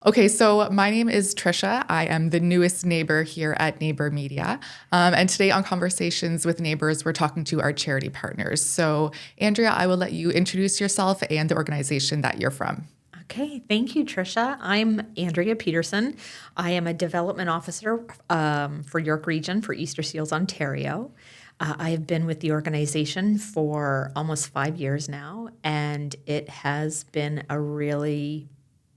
Okay, so my name is Tricia. I am the newest neighbor here at Neighbour Media. And today on Conversations with Neighbors, we're talking to our charity partners. So, Andrea, I will let you introduce yourself and the organization that you're from. Okay, thank you, Tricia. I'm Andrea Peterson. I am a development officer for York Region for Easter Seals Ontario. I have been with the organization for almost 5 years now, and it has been a really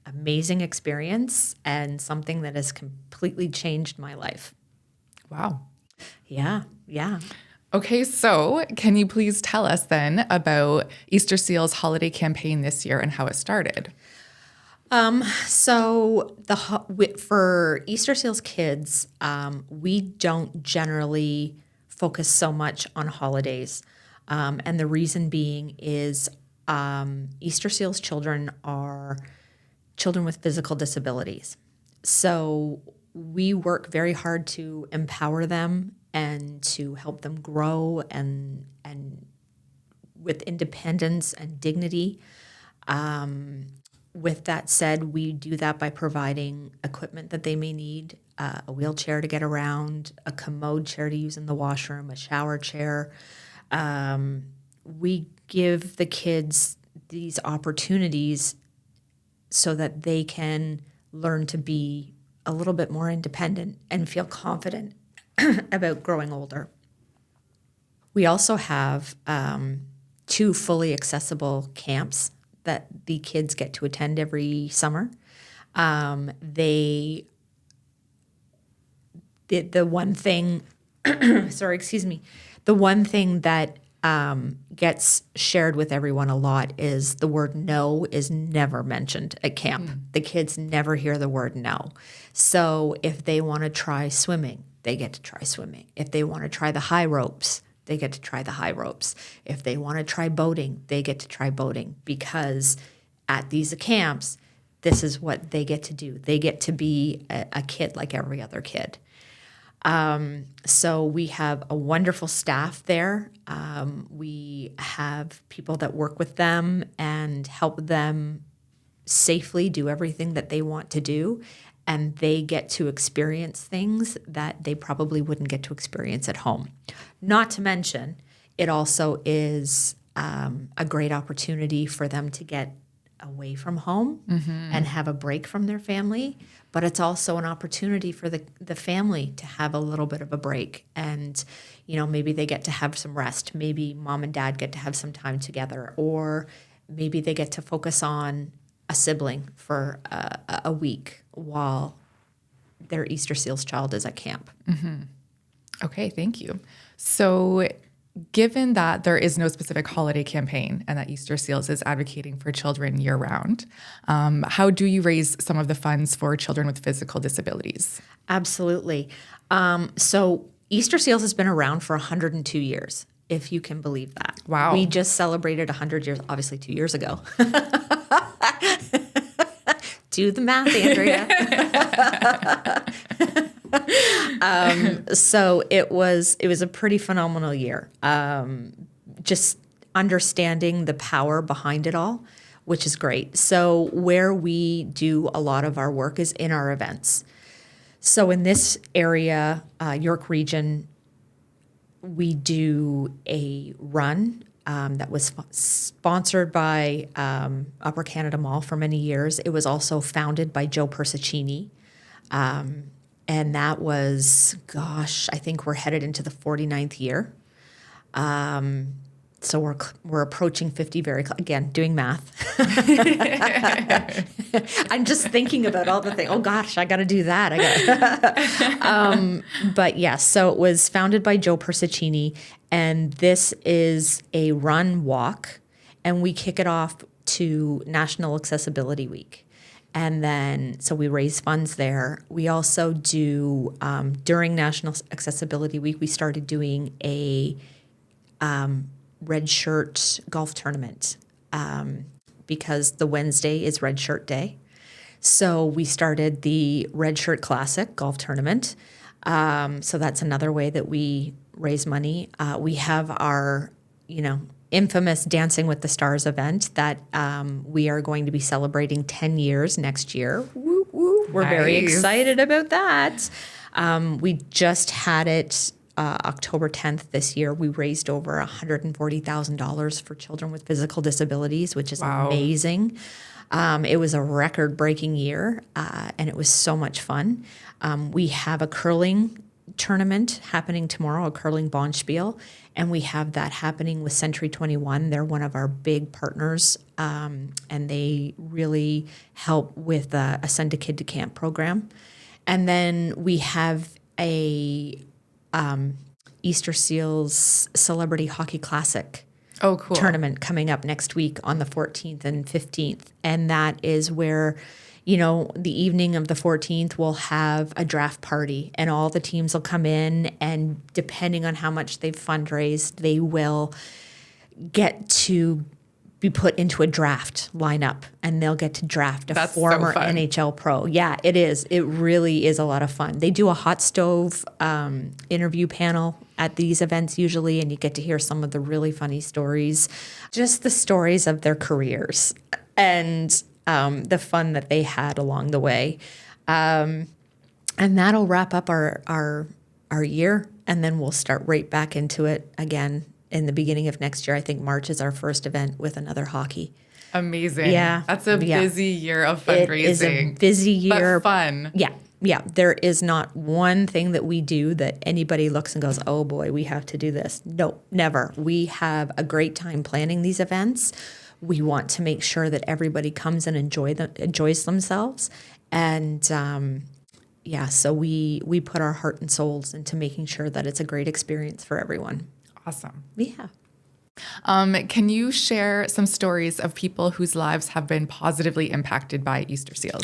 amazing experience and something that has completely changed my life. Wow. Yeah. Okay, so can you please tell us then about Easter Seals holiday campaign this year and how it started? So for Easter Seals kids, we don't generally focus so much on holidays, and the reason being is Easter Seals children are children with physical disabilities. So we work very hard to empower them and to help them grow and with independence and dignity. With that said, we do that by providing equipment that they may need, a wheelchair to get around, a commode chair to use in the washroom, a shower chair. We give the kids these opportunities so that they can learn to be a little bit more independent and feel confident about growing older. We also have 2 fully accessible camps that the kids get to attend every summer. The one thing, the one thing that gets shared with everyone a lot is the word no is never mentioned at camp. The kids never hear the word no. So if they want to try swimming, they get to try swimming. If they want to try the high ropes, they get to try the high ropes. If they want to try boating, they get to try boating, because at these camps, this is what they get to do. They get to be a kid like every other kid. So we have a wonderful staff there. We have people that work with them and help them safely do everything that they want to do. And they get to experience things that they probably wouldn't get to experience at home. Not to mention, it also is a great opportunity for them to get away from home and have a break from their family. But it's also an opportunity for the family to have a little bit of a break. And, maybe they get to have some rest. Maybe mom and dad get to have some time together. Or maybe they get to focus on a sibling for a week while their Easter Seals child is at camp. Okay, thank you. So, given that there is no specific holiday campaign and that Easter Seals is advocating for children year round, how do you raise some of the funds for children with physical disabilities? Absolutely. So Easter Seals has been around for 102 years, if you can believe that. Wow. We just celebrated 100 years, obviously 2 years ago. Do the math, Andrea. So it was a pretty phenomenal year. Just understanding the power behind it all, which is great. So where we do a lot of our work is in our events. So in this area, York Region, we do a run that was sponsored by Upper Canada Mall for many years. It was also founded by Joe Persicini. And that was, I think we're headed into the 49th year. So we're approaching 50 again, doing math. I'm just thinking about all the things. Oh gosh, I got to do that. But yes, so it was founded by Joe Persicini, and this is a run walk, and we kick it off to National Accessibility Week. And then, so we raise funds there. We also do, during National Accessibility Week, we started doing a red shirt golf tournament because the Wednesday is red shirt day. So we started the Red Shirt Classic golf tournament. So that's another way that we raise money. We have our, infamous Dancing with the Stars event that we are going to be celebrating 10 years next year. Woo, woo. We're very Nice. excited about that. We just had it October 10th this year. We raised over $140,000 for children with physical disabilities, which is Wow. amazing. It was a record-breaking year, and it was so much fun. We have a curling tournament happening tomorrow, a curling bonspiel, and we have that happening with Century 21. They're one of our big partners, and they really help with a Send a Kid to Camp program. And then we have a Easter Seals Celebrity Hockey Classic Oh, cool. tournament coming up next week on the 14th and 15th. And that is where, the evening of the 14th, we'll have a draft party and all the teams will come in, and depending on how much they've fundraised, they will get to be put into a draft lineup, and they'll get to draft a That's so former fun. NHL pro. Yeah, it is. It really is a lot of fun. They do a hot stove interview panel at these events usually, and you get to hear some of the really funny stories, just the stories of their careers and the fun that they had along the way. And that'll wrap up our year, and then we'll start right back into it again in the beginning of next year. I think March is our first event with another hockey. Amazing. Yeah. That's a Yeah. busy year of fundraising. It is a busy year. But fun. Yeah. Yeah. There is not one thing that we do that anybody looks and goes, oh boy, we have to do this. No, never. We have a great time planning these events. We want to make sure that everybody comes and enjoys themselves. And so we put our heart and souls into making sure that it's a great experience for everyone. Awesome. Yeah. Can you share some stories of people whose lives have been positively impacted by Easter Seals?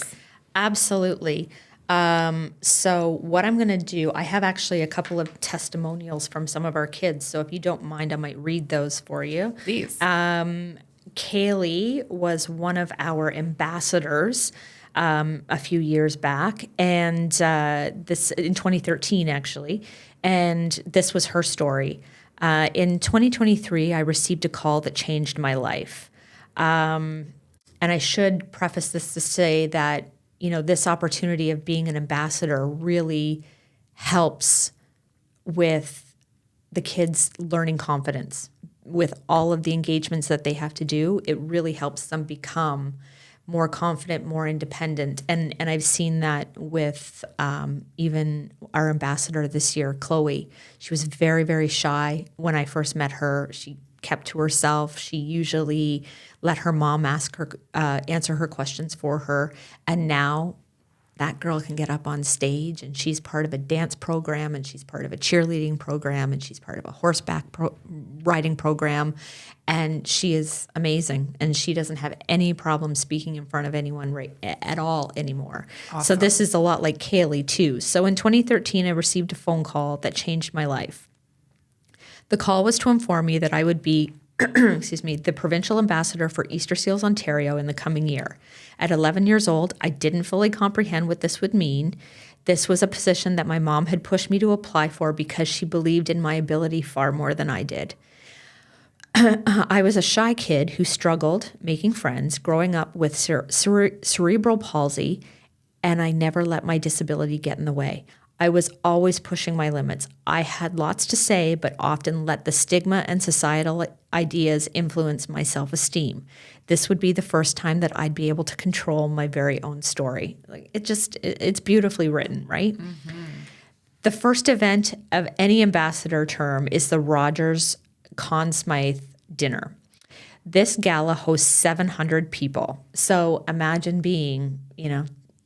Absolutely. So what I'm going to do, I have actually a couple of testimonials from some of our kids. So if you don't mind, I might read those for you. Please. Kaylee was one of our ambassadors a few years back, and this in 2013 actually, and this was her story. In 2023, I received a call that changed my life. And I should preface this to say that, this opportunity of being an ambassador really helps with the kids learning confidence. With all of the engagements that they have to do, it really helps them become more confident, more independent. And I've seen that with even our ambassador this year, Chloe. She was very, very shy when I first met her. She kept to herself. She usually let her mom answer her questions for her. And now that girl can get up on stage, and she's part of a dance program, and she's part of a cheerleading program, and she's part of a horseback riding program. And she is amazing, and she doesn't have any problem speaking in front of anyone at all anymore. Awesome. So this is a lot like Kaylee too. So in 2013, I received a phone call that changed my life. The call was to inform me that I would be the provincial ambassador for Easter Seals Ontario in the coming year. At 11 years old, I didn't fully comprehend what this would mean. This was a position that my mom had pushed me to apply for because she believed in my ability far more than I did. I was a shy kid who struggled making friends, growing up with cerebral palsy, and I never let my disability get in the way. I was always pushing my limits. I had lots to say, but often let the stigma and societal ideas influence my self-esteem. This would be the first time that I'd be able to control my very own story. It's beautifully written, right? Mm-hmm. The first event of any ambassador term is the Rogers Conn Smythe dinner. This gala hosts 700 people. So imagine being,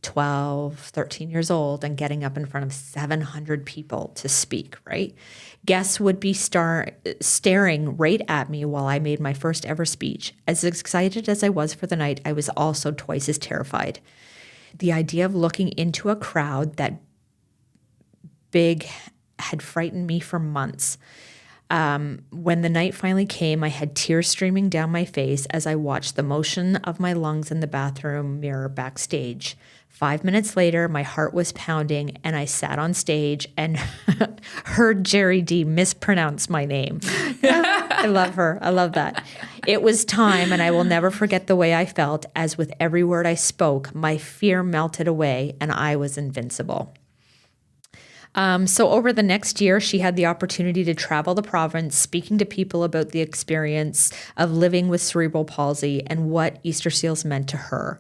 12, 13 years old and getting up in front of 700 people to speak, right? Guests would be staring right at me while I made my first ever speech. As excited as I was for the night, I was also twice as terrified. The idea of looking into a crowd that big had frightened me for months. When the night finally came, I had tears streaming down my face as I watched the motion of my lungs in the bathroom mirror backstage. 5 minutes later, my heart was pounding, and I sat on stage and heard Jerry D mispronounce my name. I love her. I love that. It was time, and I will never forget the way I felt as with every word I spoke, my fear melted away and I was invincible. So over the next year, she had the opportunity to travel the province, speaking to people about the experience of living with cerebral palsy and what Easter Seals meant to her.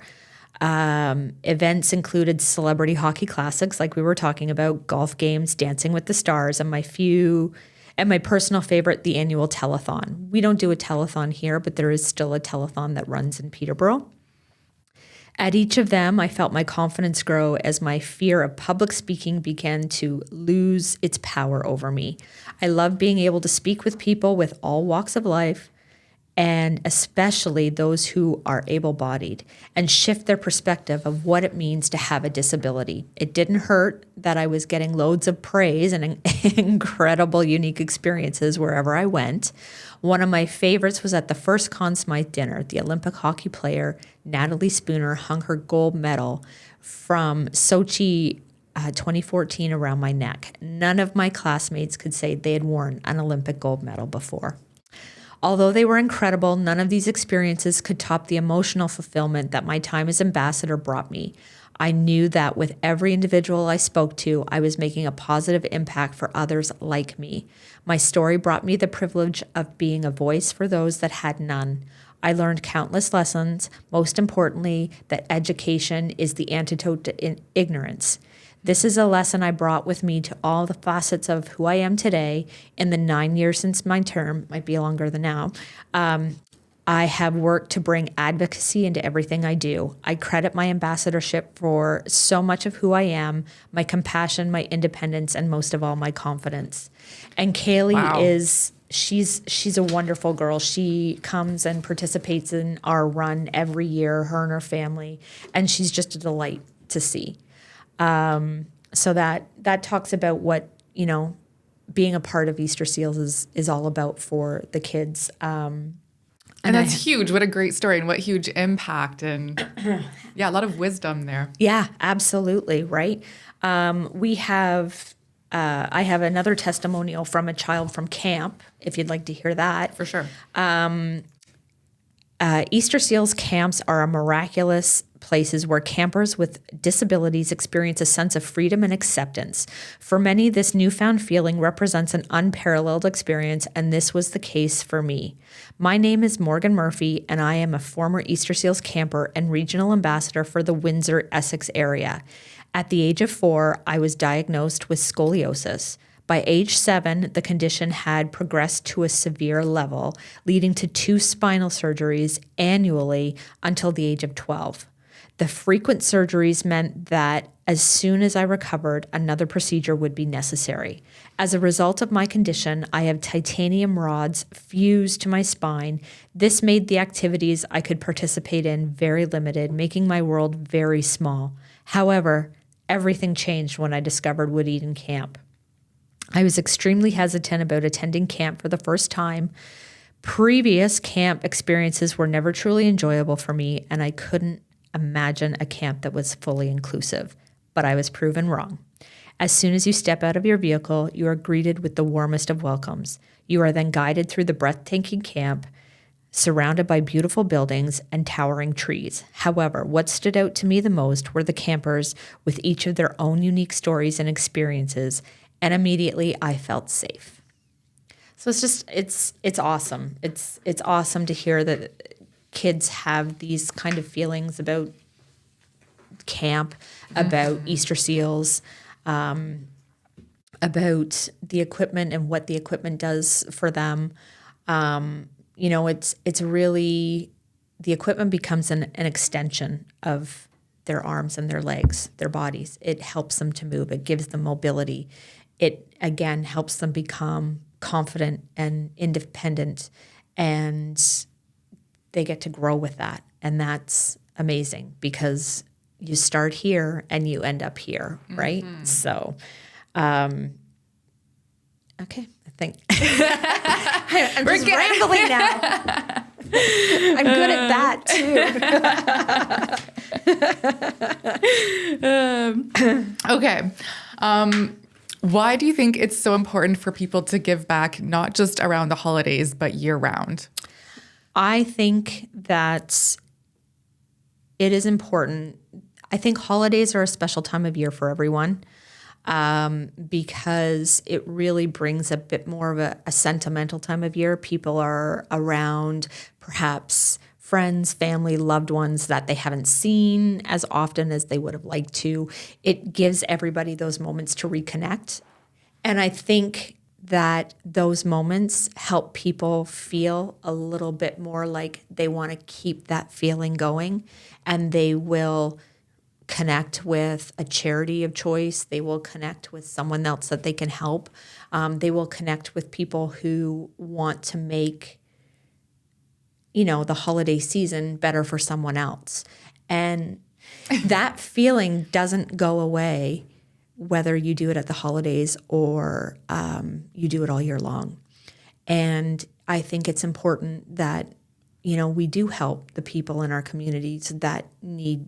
Events included celebrity hockey classics, like we were talking about, golf games, Dancing with the Stars, and my personal favorite, the annual telethon. We don't do a telethon here, but there is still a telethon that runs in Peterborough. At each of them, I felt my confidence grow as my fear of public speaking began to lose its power over me. I love being able to speak with people with all walks of life, and especially those who are able-bodied, and shift their perspective of what it means to have a disability. It didn't hurt that I was getting loads of praise and incredible, unique experiences wherever I went. One of my favorites was at the first Conn Smythe dinner. The Olympic hockey player, Natalie Spooner, hung her gold medal from Sochi 2014 around my neck. None of my classmates could say they had worn an Olympic gold medal before. Although they were incredible, none of these experiences could top the emotional fulfillment that my time as ambassador brought me. I knew that with every individual I spoke to, I was making a positive impact for others like me. My story brought me the privilege of being a voice for those that had none. I learned countless lessons, most importantly, that education is the antidote to ignorance. This is a lesson I brought with me to all the facets of who I am today. In the 9 years since my term, might be longer than now, I have worked to bring advocacy into everything I do. I credit my ambassadorship for so much of who I am, my compassion, my independence, and most of all, my confidence. And Kaylee she's a wonderful girl. She comes and participates in our run every year, her and her family, and she's just a delight to see. So that talks about what, being a part of Easter Seals is all about for the kids. And that's huge. What a great story and what huge impact and a lot of wisdom there. Yeah, absolutely. Right. I have another testimonial from a child from camp, if you'd like to hear that. For sure. Easter Seals camps are miraculous places where campers with disabilities experience a sense of freedom and acceptance. For many, this newfound feeling represents an unparalleled experience, and this was the case for me. My name is Morgan Murphy, and I am a former Easter Seals camper and regional ambassador for the Windsor, Essex area. At the age of 4, I was diagnosed with scoliosis. By age 7, the condition had progressed to a severe level, leading to 2 spinal surgeries annually until the age of 12. The frequent surgeries meant that as soon as I recovered, another procedure would be necessary. As a result of my condition, I have titanium rods fused to my spine. This made the activities I could participate in very limited, making my world very small. However, everything changed when I discovered Wood Eden Camp. I was extremely hesitant about attending camp for the first time. Previous camp experiences were never truly enjoyable for me, and I couldn't imagine a camp that was fully inclusive. But I was proven wrong. As soon as you step out of your vehicle, you are greeted with the warmest of welcomes. You are then guided through the breathtaking camp, surrounded by beautiful buildings and towering trees. However, what stood out to me the most were the campers with each of their own unique stories and experiences, and immediately I felt safe. So it's awesome. It's awesome to hear that kids have these kind of feelings about camp, about Easter Seals, about the equipment and what the equipment does for them. It's really, the equipment becomes an extension of their arms and their legs, their bodies. It helps them to move. It gives them mobility. It, again, helps them become confident and independent, and they get to grow with that. And that's amazing because you start here and you end up here, right? Mm-hmm. So, okay, I think I'm just rambling now. I'm good at that too. Okay. Why do you think it's so important for people to give back, not just around the holidays, but year round? I think that it is important. I think holidays are a special time of year for everyone, because it really brings a bit more of a sentimental time of year. People are around perhaps friends, family, loved ones that they haven't seen as often as they would have liked to. It gives everybody those moments to reconnect. And I think that those moments help people feel a little bit more like they want to keep that feeling going, and they will connect with a charity of choice. They will connect with someone else that they can help. They will connect with people who want to make, the holiday season better for someone else. And that feeling doesn't go away whether you do it at the holidays or you do it all year long. And I think it's important that, we do help the people in our communities that need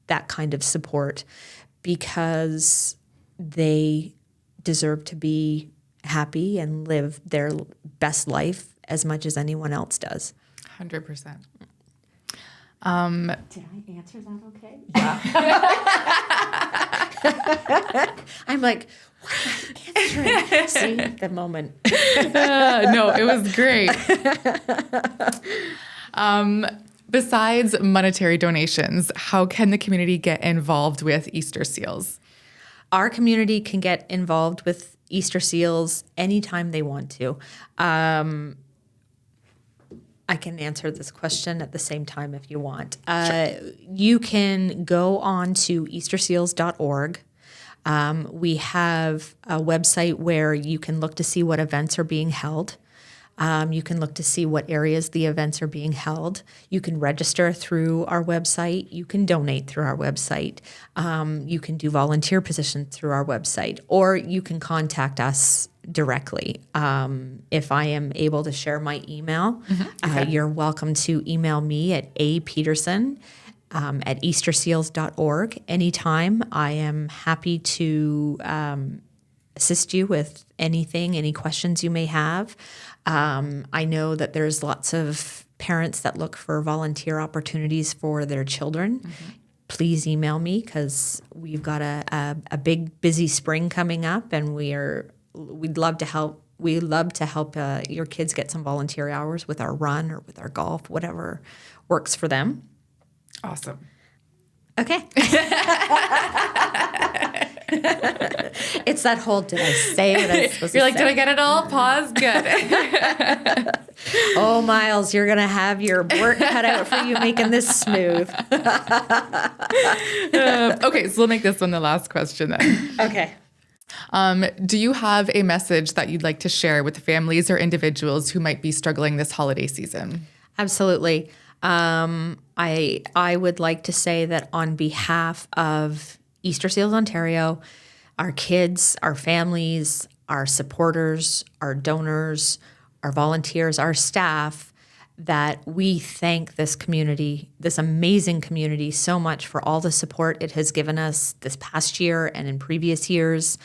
that kind of support, because they deserve to be happy and live their best life as much as anyone else does. 100%. Did I answer that okay? Yeah. I'm like, what am I answering? See, the moment. No, it was great. Besides monetary donations, how can the community get involved with Easter Seals? Our community can get involved with Easter Seals anytime they want to. I can answer this question at the same time if you want. Sure. You can go on to easterseals.org. We have a website where you can look to see what events are being held. You can look to see what areas the events are being held. You can register through our website. You can donate through our website. You can do volunteer positions through our website, or you can contact us directly. If I am able to share my email, you're welcome to email me at apeterson@easterseals.org anytime. I am happy to assist you with anything, any questions you may have. I know that there's lots of parents that look for volunteer opportunities for their children. Mm-hmm. Please email me, because we've got a big, busy spring coming up, and we'd love to help. We love to help your kids get some volunteer hours with our run or with our golf, whatever works for them. Awesome. Okay. It's that whole, did I say what I was supposed to say? You're like, did I get it all? Pause. Good. Oh, Miles, you're going to have your work cut out for you making this smooth. Okay, so we'll make this one the last question then. Okay. Do you have a message that you'd like to share with families or individuals who might be struggling this holiday season? Absolutely. I would like to say that on behalf of Easter Seals Ontario, our kids, our families, our supporters, our donors, our volunteers, our staff, that we thank this community, this amazing community, so much for all the support it has given us this past year and in previous years.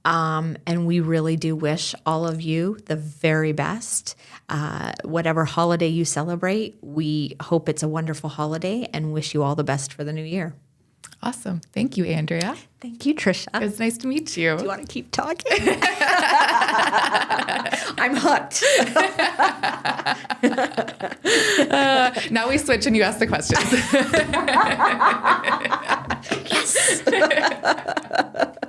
And we really do wish all of you the very best. Whatever holiday you celebrate, we hope it's a wonderful holiday and wish you all the best for the new year. Awesome. Thank you, Andrea. Thank you, Tricia. It was nice to meet you. Do you want to keep talking? I'm hooked. Now we switch and you ask the questions. Yes.